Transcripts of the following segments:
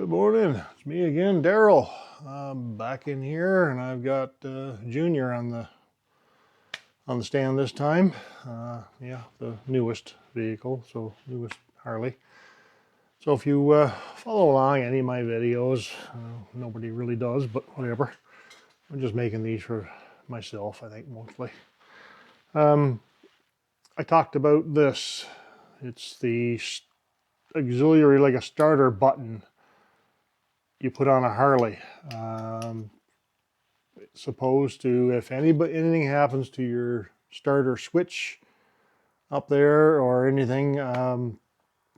Good morning. It's me again, Daryl. I'm back in here, and I've got Junior on the stand this time. Yeah, the newest vehicle, so newest Harley. So if you follow along any of my videos, nobody really does, but whatever. I'm just making these for myself, I think, mostly. I talked about this. It's the auxiliary, like a starter button you put on a Harley. It's supposed to, if anything happens to your starter switch up there or anything,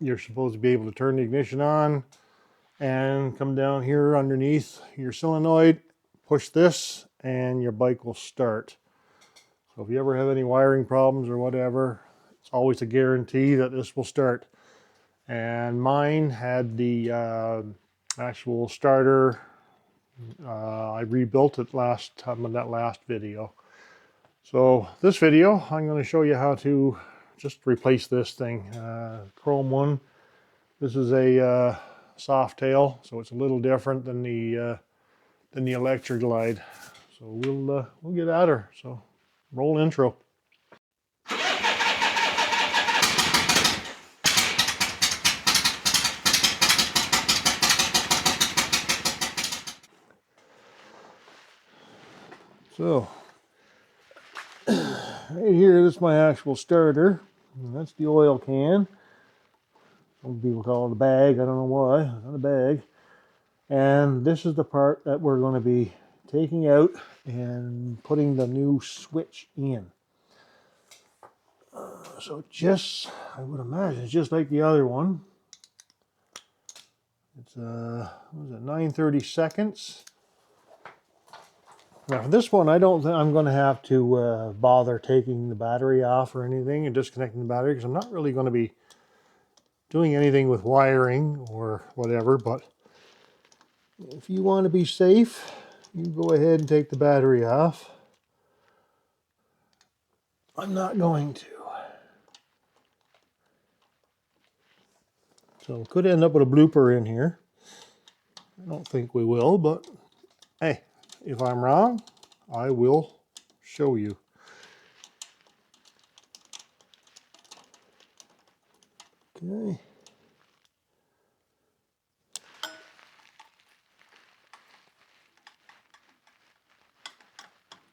you're supposed to be able to turn the ignition on and come down here underneath your solenoid, push this, and your bike will start. So if you ever have any wiring problems or whatever, it's always a guarantee that this will start. And mine had the actual starter. I rebuilt it last time in that last video. So this video, I'm going to show you how to just replace this thing. Chrome one. This is a soft tail, so it's a little different than the Electric Glide. So we'll get at her. So roll intro. So right here, this is my actual starter. And that's the oil can. Some people call it a bag. I don't know why. It's not a bag. And this is the part that we're going to be taking out and putting the new switch in. So I would imagine it's just like the other one. It's what was it, 9/32. Now for this one, I don't think I'm going to have to bother taking the battery off or anything and disconnecting the battery, because I'm not really going to be doing anything with wiring or whatever. But if you want to be safe, you go ahead and take the battery off. I'm not going to. So we could end up with a blooper in here. I don't think we will, but hey, if I'm wrong, I will show you. Okay.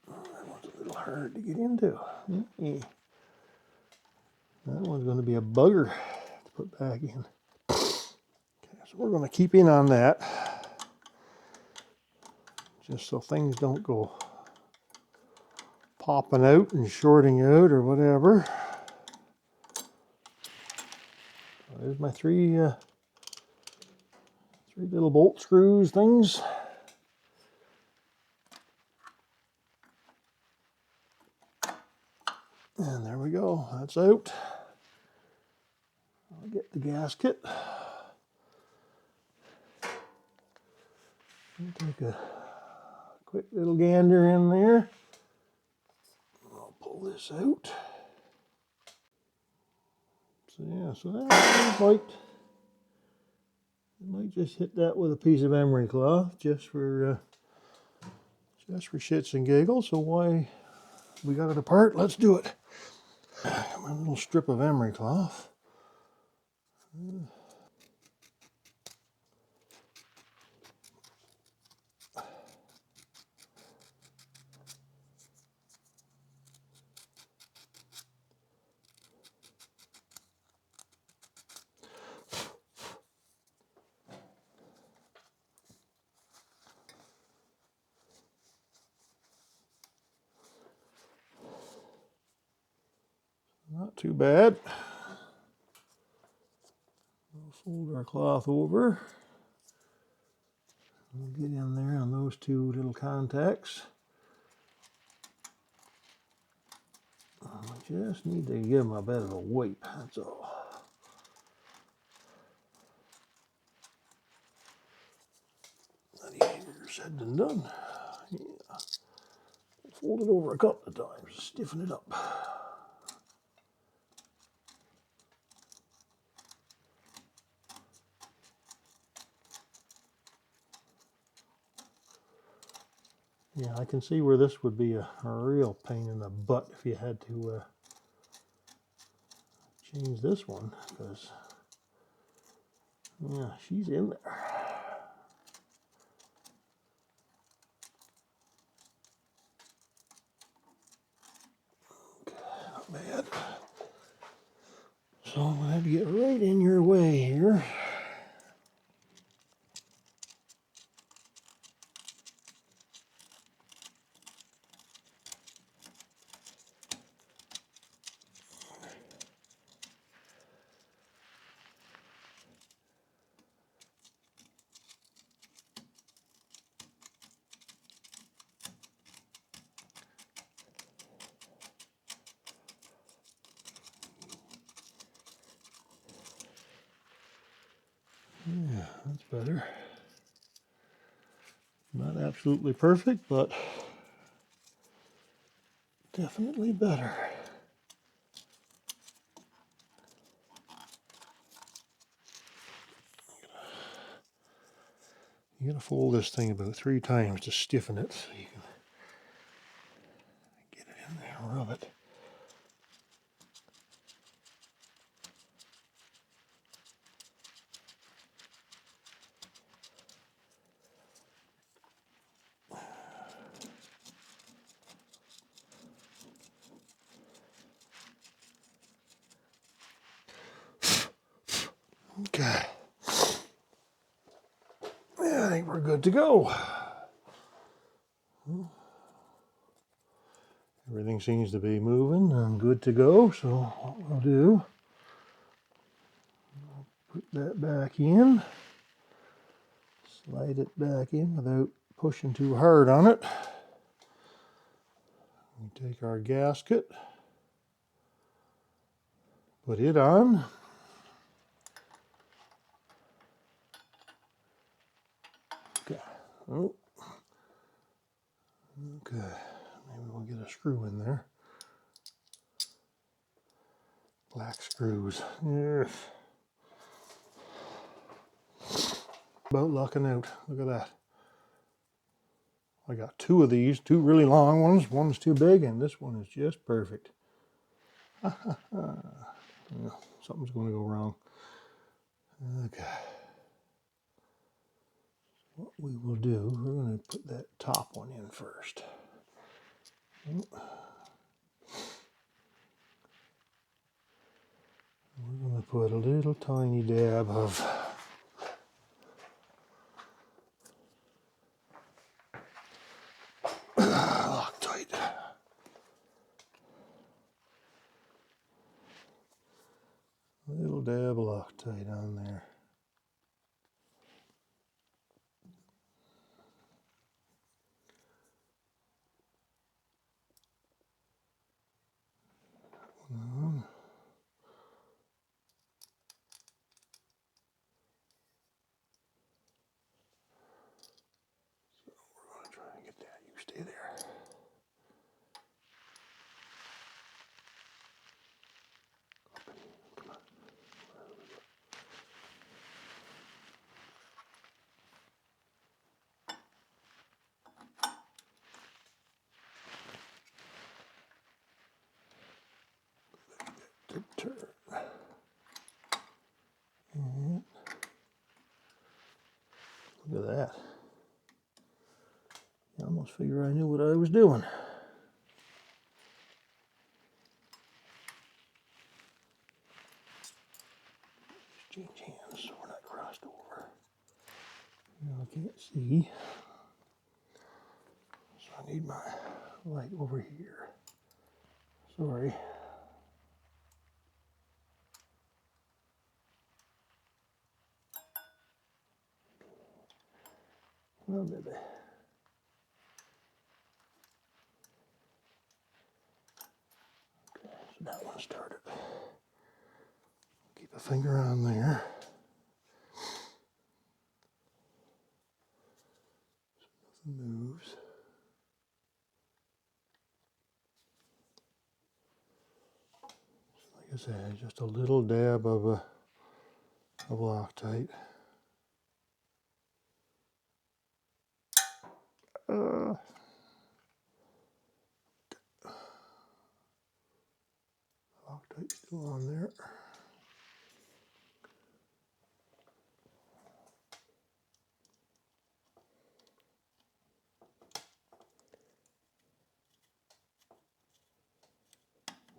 That one's a little hard to get into. That one's going to be a bugger to put back in. Okay, so we're going to keep in on that, just so things don't go popping out and shorting out or whatever. So there's my three little bolt screws things. And there we go, that's out. I'll get the gasket. Take a quick little gander in there. I'll pull this out. So yeah, so that might just hit that with a piece of emery cloth just for shits and giggles. So why we got it apart? Let's do it. My little strip of emery cloth. Not too bad. We'll fold our cloth over. We'll get in there on those two little contacts. I just need to give them a bit of a wipe, that's all. That easier said than done. Yeah. Fold it over a couple of times, stiffen it up. Yeah, I can see where this would be a real pain in the butt if you had to change this one, because yeah, she's in there. Okay, not bad. So I'm gonna have to get right in your way here. Yeah, that's better. Not absolutely perfect, but definitely better. You gotta fold this thing about 3 times to stiffen it so you can get it in there and rub it. Okay. Yeah, I think we're good to go. Everything seems to be moving and good to go, so what we'll do, put that back in, slide it back in without pushing too hard on it. We take our gasket, put it on. Okay. Oh. Okay. Maybe we'll get a screw in there. Black screws. Yes. About lucking out. Look at that. I got 2 of these, 2 really long ones. One's too big, and this one is just perfect. No, something's going to go wrong. Okay. What we will do, we're going to put that top one in first. We're going to put a little tiny dab of Loctite. A little dab of Loctite on there. Try and get that. You stay there. Come on. To turn. And look at that. I almost figure I knew what I was doing. Change hands so we're not crossed over. Now I can't see, so I need my light over here. Sorry. Well, maybe. Okay, so that one started. Keep a finger on there. So nothing moves. Like I said, just a little dab of Loctite. Go on there.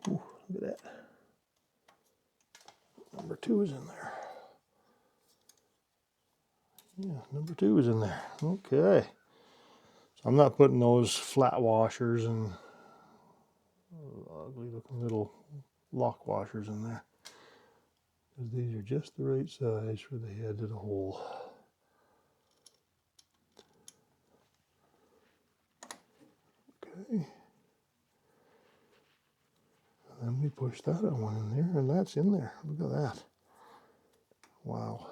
Ooh, look at that. Number 2 is in there. Yeah, number 2 is in there. Okay. So I'm not putting those flat washers and ugly looking little lock washers in there, because these are just the right size for the head of the hole. Okay. And then we push that one in there, and that's in there. Look at that. Wow.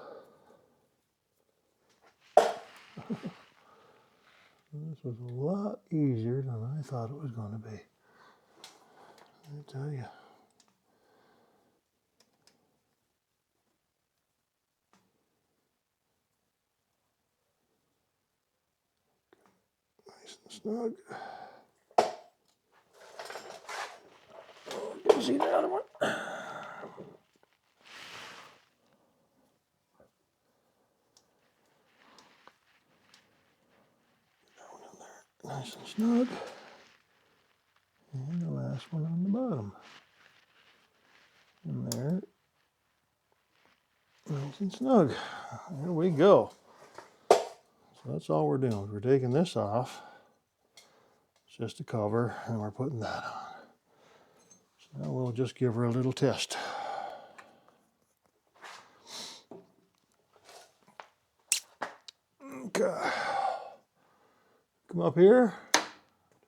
This was a lot easier than I thought it was going to be. I tell you. Nice and snug. Oh, you see the other one? Get that one in there. Nice and snug. And the last one on the bottom. In there. Nice and snug. There we go. So that's all we're doing. We're taking this off. It's just a cover, and we're putting that on. So now we'll just give her a little test. Okay. Come up here.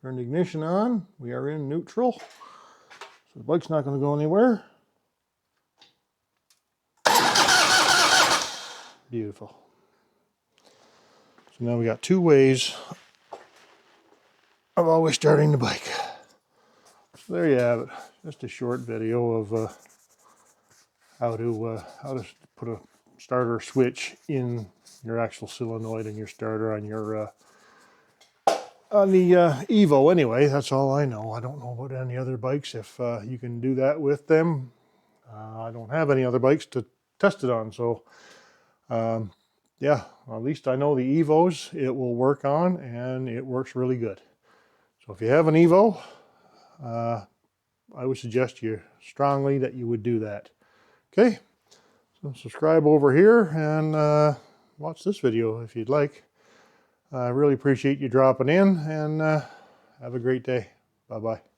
Turn the ignition on. We are in neutral. So the bike's not going to go anywhere. Beautiful. So now we got 2 ways of always starting the bike. So there you have it. Just a short video of how to put a starter switch in your actual solenoid and your starter on your on the Evo. Anyway, that's all I know. I don't know about any other bikes if you can do that with them. I don't have any other bikes to test it on, so yeah, at least I know the Evos it will work on, and it works really good. So if you have an Evo, I would suggest you strongly that you would do that. Okay, so subscribe over here and watch this video if you'd like. I really appreciate you dropping in, and have a great day. Bye-bye.